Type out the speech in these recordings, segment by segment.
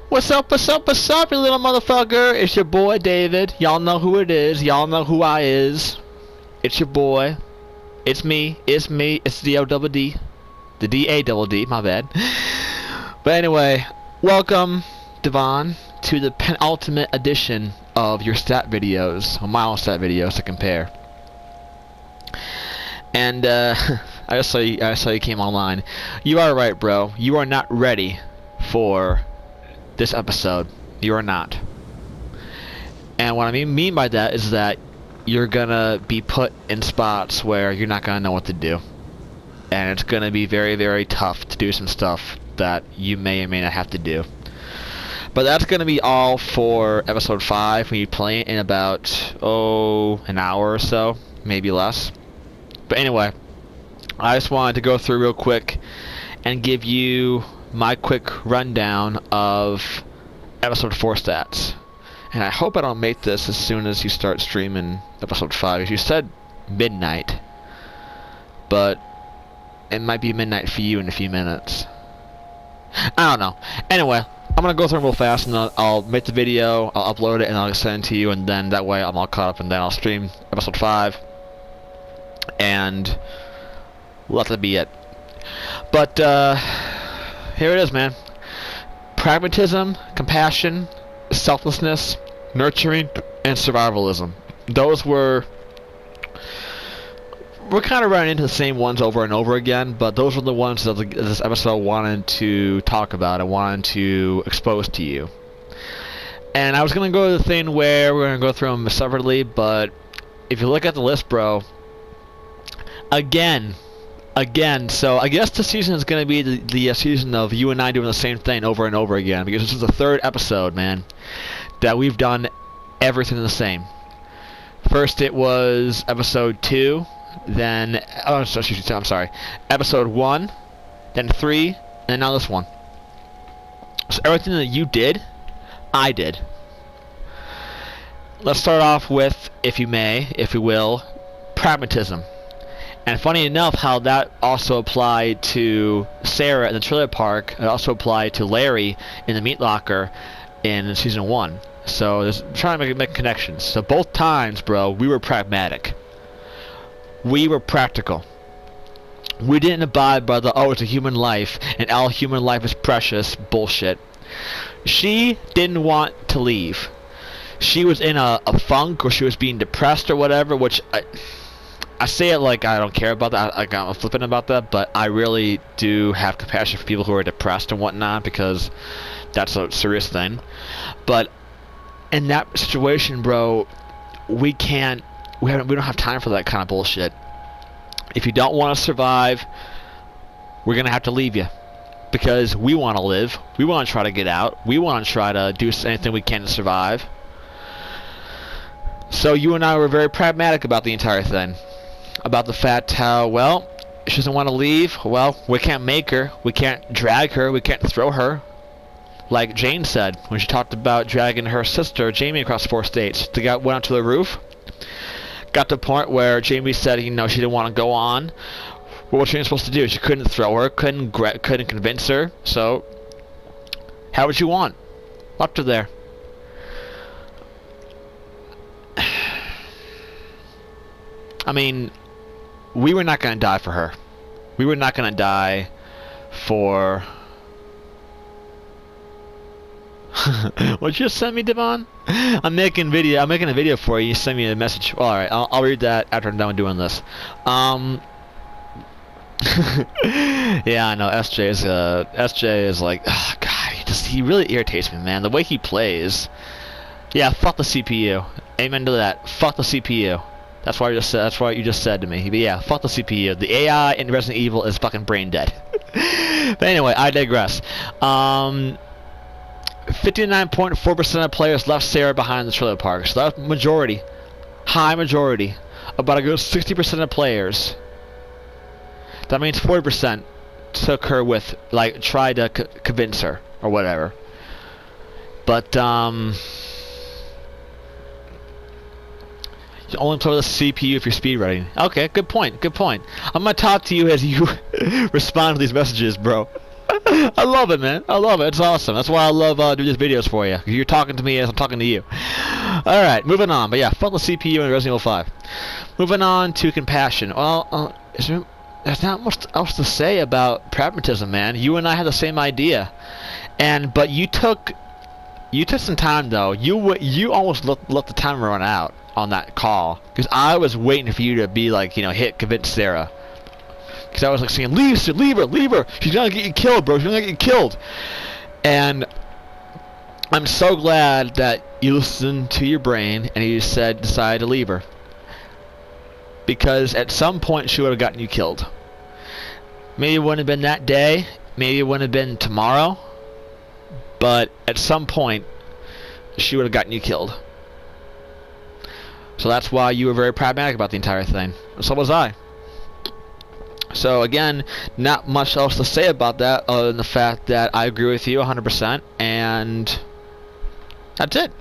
What's up, what's up, what's up, you little motherfucker? It's your boy David. Y'all know who it is. Y'all know who I is. It's your boy. It's me. It's me. It's the O-double-D. The D-A-double-D, my bad. But anyway, welcome, Devon, to the penultimate edition of your stat videos, or my own stat videos to compare. And, I saw you came online. You are right, bro. You are not ready for this episode. You are not. And what I mean by that is that you're gonna be put in spots where you're not gonna know what to do. And it's gonna be very, very tough to do some stuff that you may or may not have to do. But that's gonna be all for episode 5 when you play it in about, an hour or so, maybe less. But anyway, I just wanted to go through real quick and give you my quick rundown of episode 4 stats. And I hope I don't make this as soon as you start streaming episode 5. As you said midnight, but it might be midnight for you in a few minutes. I don't know. Anyway, I'm gonna go through them real fast, and I'll make the video, I'll upload it, and I'll send it to you, and then that way I'm all caught up, and then I'll stream episode 5, and let that be it. But here it is, man. Pragmatism, compassion, selflessness, nurturing, and survivalism. Those we're kind of running into the same ones over and over again, but those are the ones that this episode wanted to talk about. I wanted to expose to you. And I was going to go to the thing where we're going to go through them separately, but if you look at the list, bro, again, so I guess this season is going to be the season of you and I doing the same thing over and over again, because this is the 3rd episode, man, that we've done everything the same. First it was episode 2, then, I'm sorry, episode 1, then 3, and now this one. So everything that you did, I did. Let's start off with, if you will, pragmatism. And funny enough, how that also applied to Sarah in the trailer park, it also applied to Larry in the meat locker in season 1. So there's trying to make connections. So both times, bro, we were pragmatic. We were practical. We didn't abide by the, it's a human life, and all human life is precious bullshit. She didn't want to leave. She was in a funk, or she was being depressed or whatever, which I say it like I don't care about that, like I'm flippant about that, but I really do have compassion for people who are depressed and whatnot, because that's a serious thing. But in that situation, bro, we don't have time for that kind of bullshit. If you don't want to survive, we're gonna have to leave you, because we want to live, we want to try to get out, we want to try to do anything we can to survive. So you and I were very pragmatic about the entire thing. About the fact how, well, she doesn't want to leave. Well, we can't make her. We can't drag her. We can't throw her. Like Jane said when she talked about dragging her sister, Jamie, across 4 states. They went onto the roof. Got to the point where Jamie said, she didn't want to go on. What was she supposed to do? She couldn't throw her. Couldn't convince her. So, how would you want? Left her there. I mean, we were not going to die for her. We were not going to die for... What'd you just send me, Devon? I'm making a video for you. You send me a message. Well, alright, I'll read that after I'm done doing this. Yeah, I know. SJ is like, oh, God, he really irritates me, man. The way he plays. Yeah, fuck the CPU. Amen to that. Fuck the CPU. That's what you just said to me. But yeah, fuck the CPU. The AI in Resident Evil is fucking brain dead. But anyway, I digress. 59.4% of players left Sarah behind the trailer park. So that's majority. High majority. About a good 60% of players. That means 40% took her with, like, tried to convince her or whatever. But, you only play with the CPU if you're speedrunning. Okay, good point. I'm gonna talk to you as you respond to these messages, bro. I love it, man. I love it. It's awesome. That's why I love doing these videos for you. You're talking to me as I'm talking to you. All right, moving on. But yeah, faultless CPU in Resident Evil 5. Moving on to compassion. Well, there's not much else to say about pragmatism, man. You and I had the same idea, but you took some time though. You almost let the timer run out on that call because I was waiting for you to be like, convince Sarah. Because I was like saying, leave her. She's gonna get you killed, bro. She's gonna get you killed. And I'm so glad that you listened to your brain and you decided to leave her. Because at some point she would have gotten you killed. Maybe it wouldn't have been that day. Maybe it wouldn't have been tomorrow. But at some point she would have gotten you killed. So that's why you were very pragmatic about the entire thing. So was I. So again, not much else to say about that other than the fact that I agree with you 100%, and that's it.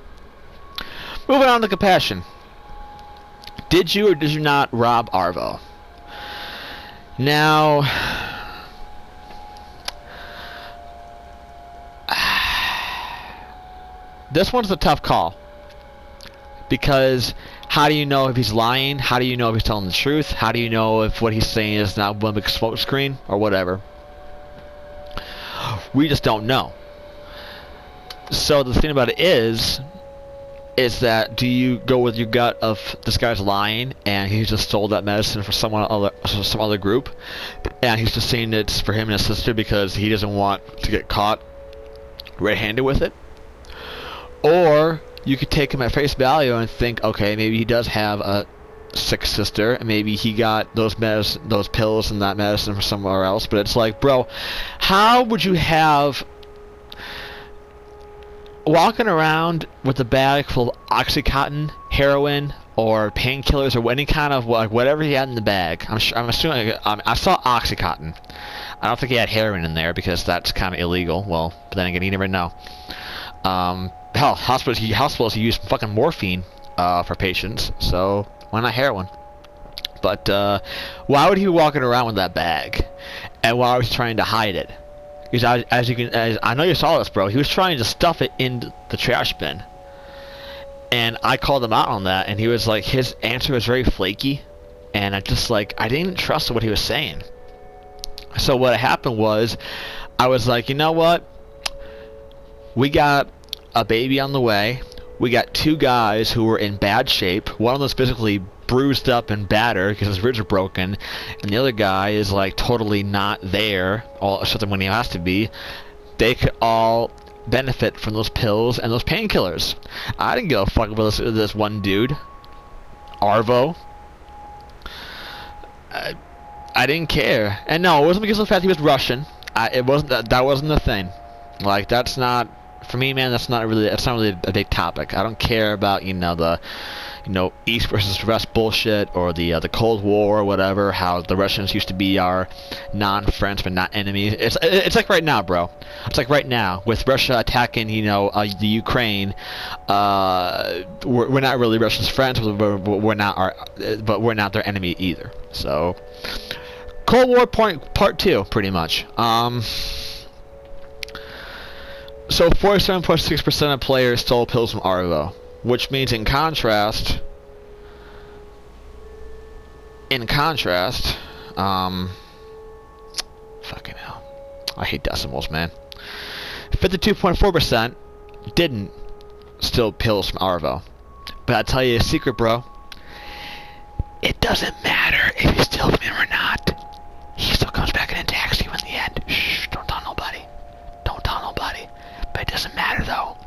Moving on to compassion. Did you or did you not rob Arvo? Now, this one's a tough call. Because how do you know if he's lying? How do you know if he's telling the truth? How do you know if what he's saying is not one big smoke screen or whatever? We just don't know. So the thing about it is that do you go with your gut of this guy's lying and he just stole that medicine for some other group, and he's just saying it's for him and his sister because he doesn't want to get caught red-handed with it? Or you could take him at face value and think, okay, maybe he does have a sick sister, and maybe he got those pills and that medicine from somewhere else. But it's like, bro, how would you have walking around with a bag full of Oxycontin, heroin, or painkillers, or any kind of whatever he had in the bag? I'm assuming I saw Oxycontin. I don't think he had heroin in there because that's kind of illegal. Well, but then again, you never know. Hell, hospitals use fucking morphine for patients, so why not heroin? But why would he be walking around with that bag? And why was he trying to hide it? Because as I know you saw this, bro, he was trying to stuff it in the trash bin. And I called him out on that, and he was like, his answer was very flaky, and I didn't trust what he was saying. So what happened was, I was like, you know what? We got a baby on the way. We got two guys who were in bad shape. One of them's physically bruised up and battered because his ribs are broken, and the other guy is like totally not there, except when he has to be. They could all benefit from those pills and those painkillers. I didn't give a fuck about this one dude, Arvo. I didn't care, and no, it wasn't because of the fact he was Russian. It wasn't that wasn't the thing. Like, that's not. For me, man, that's not really a big topic. I don't care about the East versus West bullshit, or the Cold War or whatever. How the Russians used to be our non-friends but not enemies. It's like right now, bro. It's like right now with Russia attacking the Ukraine. We're not really Russia's friends, but we're not their enemy either. So Cold War part 2, pretty much. So 47.6% of players stole pills from Arvo, which means in contrast, fucking hell, I hate decimals, man. 52.4% didn't steal pills from Arvo. But I'll tell you a secret, bro. It doesn't matter if you steal from him or not. He still comes back and attacks you in the end. Shh, don't tell nobody. Don't tell nobody. But it doesn't matter, though.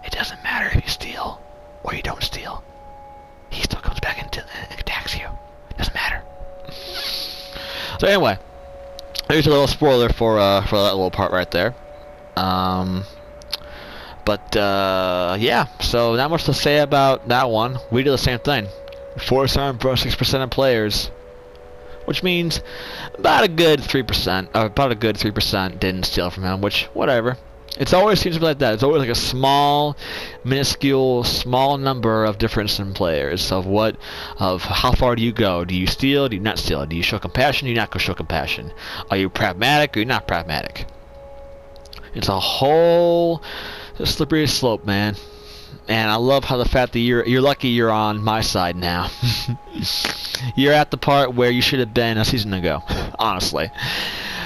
It doesn't matter if you steal or you don't steal. He still comes back and attacks you. It doesn't matter. So anyway, there's a little spoiler for that little part right there. Yeah. So not much to say about that one. We did the same thing. 47.6% of players, which means about a good 3% didn't steal from him. Which, whatever. It always seems to be like that. It's always like a small, minuscule, small number of difference in players of how far do you go? Do you steal? Do you not steal? Do you show compassion? Do you not show compassion? Are you pragmatic or you're not pragmatic? It's a whole slippery slope, man. And I love how the fact that you're lucky you're on my side now. You're at the part where you should have been a season ago, honestly.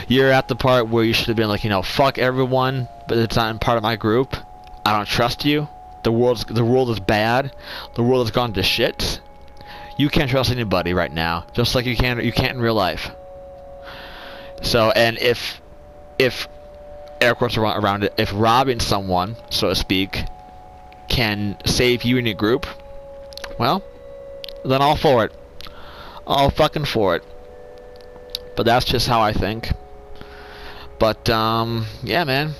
You're at the part where you should have been like, fuck everyone, but it's not part of my group. I don't trust you. The world is bad. The world has gone to shit. You can't trust anybody right now, just like you can't in real life. So, and if air quotes around it, if robbing someone, so to speak, can save you and your group, well, then all for it. All fucking for it. But that's just how I think. But, yeah, man.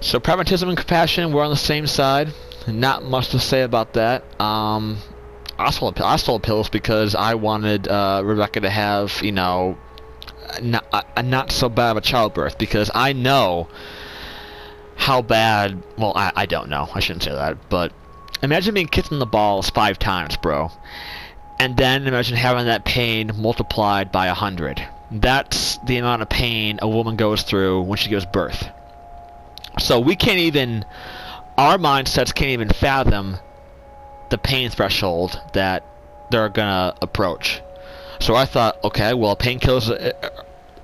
So, pragmatism and compassion, we're on the same side. Not much to say about that. I stole pills because I wanted Rebecca to have, not so bad of a childbirth, because I know how bad, well, I don't know, I shouldn't say that, but imagine being kicked in the balls 5 times, bro, and then imagine having that pain multiplied by 100. That's the amount of pain a woman goes through when she gives birth. So we can't even, our mindsets can't even fathom the pain threshold that they're gonna approach. So I thought, okay, well, painkillers,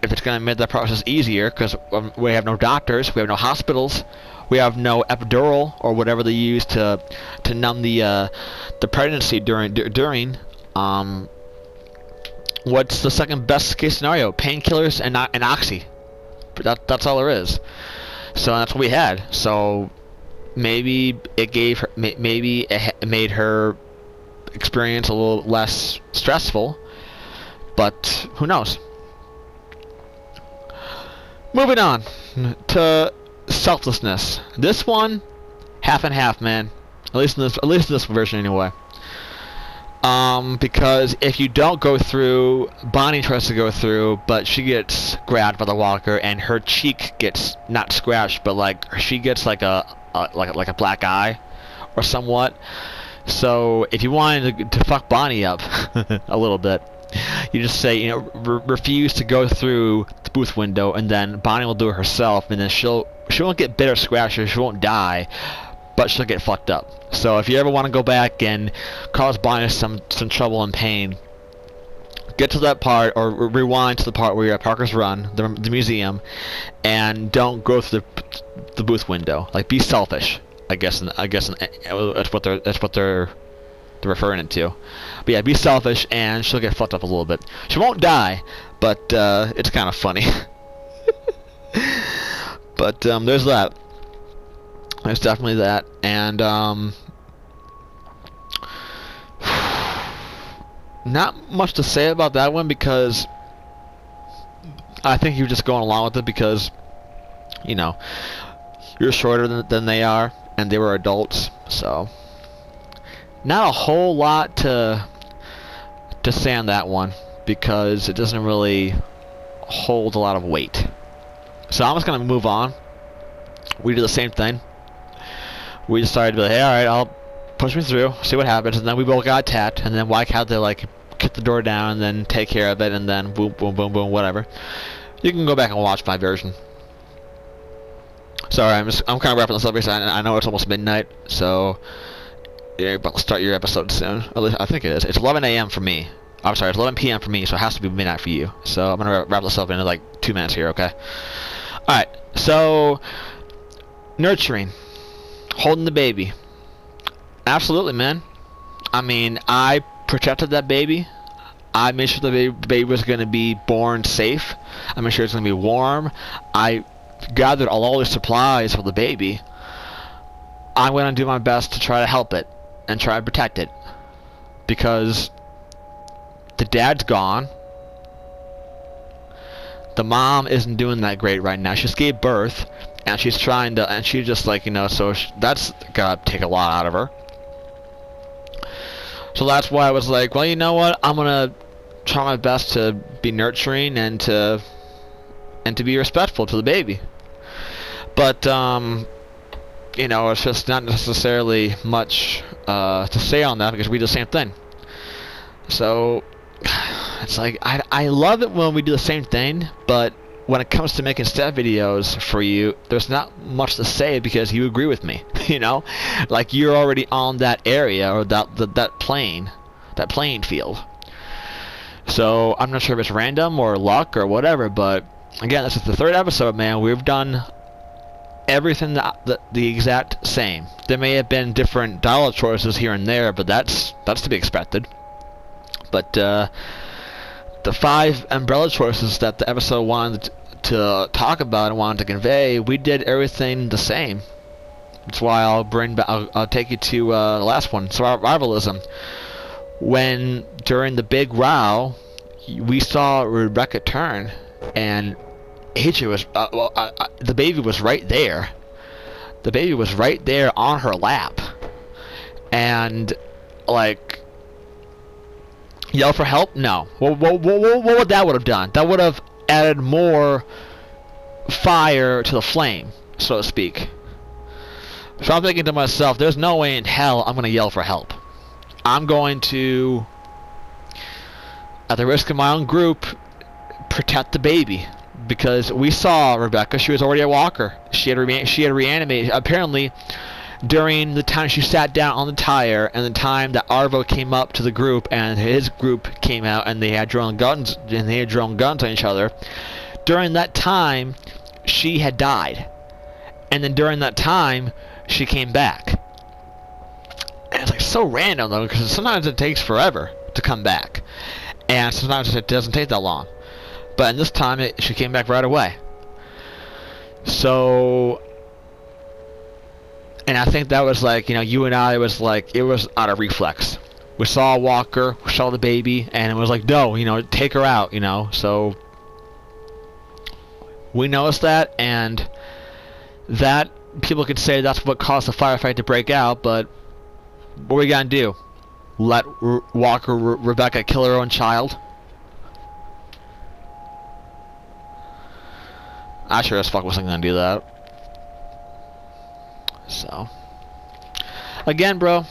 if it's gonna make that process easier, because we have no doctors, we have no hospitals, we have no epidural or whatever they use to numb the pregnancy during. What's the second best case scenario? Painkillers and oxy. That's all there is. So that's what we had. So maybe it made her experience a little less stressful, but who knows? Moving on to selflessness. This one, half and half, man. At least in this version, anyway. Because if you don't go through, Bonnie tries to go through, but she gets grabbed by the walker, and her cheek gets not scratched, but like she gets like a black eye, or somewhat. So if you wanted to fuck Bonnie up a little bit, you just say, refuse to go through the booth window, and then Bonnie will do it herself, and then she won't get bit or scratched, or she won't die, but she'll get fucked up. So if you ever want to go back and cause Bonnie some trouble and pain, get to that part, or rewind to the part where you're at Parker's Run, the museum, and don't go through the booth window. Like, be selfish. I guess that's what they're referring it to. But yeah, be selfish, and she'll get fucked up a little bit. She won't die, but it's kind of funny. But there's that. There's definitely that, and not much to say about that one, because I think you're just going along with it because you're shorter than they are, and they were adults, so not a whole lot to say on that one, because it doesn't really hold a lot of weight. So I'm just gonna move on. We do the same thing. We decided to be like, hey, alright, I'll push me through, see what happens, and then we both got attacked, and then Wyke had to kick the door down and then take care of it, and then boom, boom, boom, boom, whatever. You can go back and watch my version. Sorry, I'm kind of wrapping this up because I know it's almost midnight, so you're about to start your episode soon. At least I think it is. It's 11 a.m. for me. I'm sorry, it's 11 p.m. for me, so it has to be midnight for you. So I'm gonna wrap this up in like 2 minutes here, okay? All right. So nurturing, holding the baby. Absolutely, man. I mean, I protected that baby. I made sure the baby was going to be born safe. I made sure it's going to be warm. I gathered all the supplies for the baby. I'm going to do my best to try to help it and try to protect it, because the dad's gone. The mom isn't doing that great right now. She just gave birth, and she's trying to, and she's just like, so that's gotta take a lot out of her. So that's why I was like, well, you know what? I'm gonna try my best to be nurturing and to be respectful to the baby. But it's just not necessarily much to say on that, because we do the same thing. So it's like I love it when we do the same thing, but when it comes to making stat videos for you, there's not much to say because you agree with me. You know, like you're already on that area or that playing field. So I'm not sure if it's random or luck or whatever, but again, this is the 3rd episode, man. We've done everything the exact same. There may have been different dialogue choices here and there, but that's to be expected. But the 5 umbrella choices that the episode wanted to talk about and wanted to convey, we did everything the same. That's why I'll take you to the last one, survivalism. When during the big row, we saw Rebecca turn, and AJ was the baby was right there. The baby was right there on her lap, and like, yell for help? No. What would that would have done? That would have added more fire to the flame, so to speak. So I'm thinking to myself, there's no way in hell I'm going to yell for help. I'm going to, at the risk of my own group, protect the baby. Because we saw Rebecca, she was already a walker. She had reanimated. Apparently, during the time she sat down on the tire and the time that Arvo came up to the group and his group came out and they had drawn guns on each other, during that time, she had died. And then during that time, she came back. And it's like so random though, because sometimes it takes forever to come back, and sometimes it doesn't take that long. But in this time, she came back right away. So, and I think that was like, you know, you and I, it was out of reflex. We saw a walker, we saw the baby, and it was like, no, you know, take her out, you know. So we noticed that, and that people could say that's what caused the firefight to break out, but what are we gonna do? Let Rebecca kill her own child? I sure as fuck wasn't gonna do that. So, again, bro,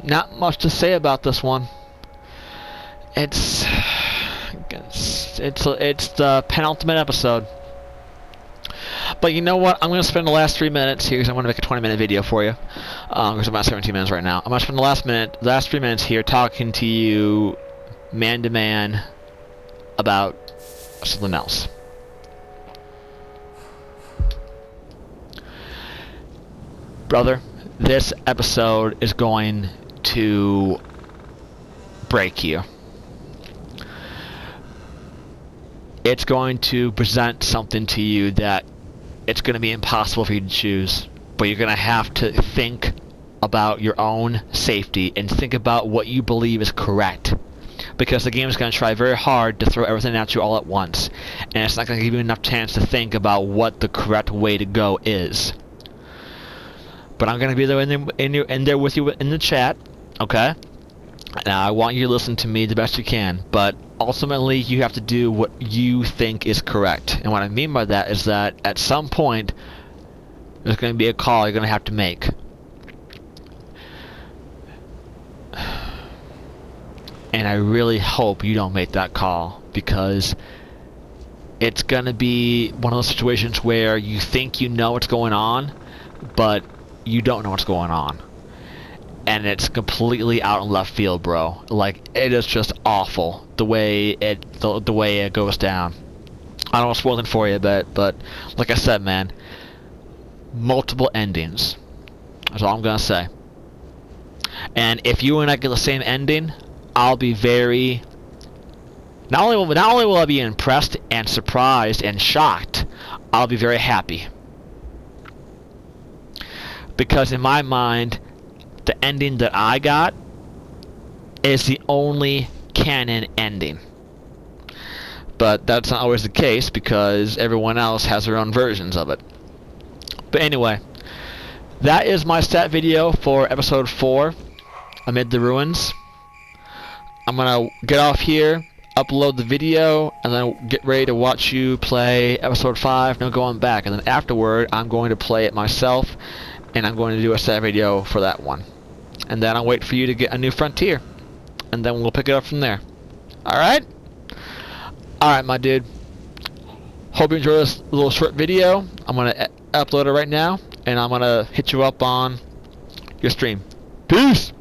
not much to say about this one. It's the penultimate episode. But you know what? I'm going to spend the last 3 minutes here because I'm going to make a 20-minute video for you. Because I'm at 17 minutes right now. I'm going to spend the last 3 minutes here talking to you man to man about something else. Brother, this episode is going to break you. It's going to present something to you that it's going to be impossible for you to choose, but you're going to have to think about your own safety and think about what you believe is correct, because the game is going to try very hard to throw everything at you all at once, and it's not going to give you enough chance to think about what the correct way to go is. But I'm going to be there in there with you in the chat, okay? Now, I want you to listen to me the best you can, but ultimately you have to do what you think is correct. And what I mean by that is that at some point there's going to be a call you're going to have to make. And I really hope you don't make that call, because it's going to be one of those situations where you think you know what's going on, but you don't know what's going on. And it's completely out in left field, bro. Like, it is just awful the way it goes down. I don't want to spoil it for you, but like I said, man, multiple endings. That's all I'm gonna say. And if you and I get the same ending, I'll be very. Not only will I be impressed and surprised and shocked, I'll be very happy. Because in my mind, the ending that I got is the only canon ending. But that's not always the case, because everyone else has their own versions of it. But anyway, that is my stat video for episode 4, Amid the Ruins. I'm gonna get off here, upload the video, and then get ready to watch you play episode 5, no going back. And then afterward, I'm going to play it myself, and I'm going to do a stat video for that one. And then I'll wait for you to get a new frontier, and then we'll pick it up from there. Alright? Alright, my dude. Hope you enjoy this little short video. I'm gonna upload it right now, and I'm gonna hit you up on your stream. Peace.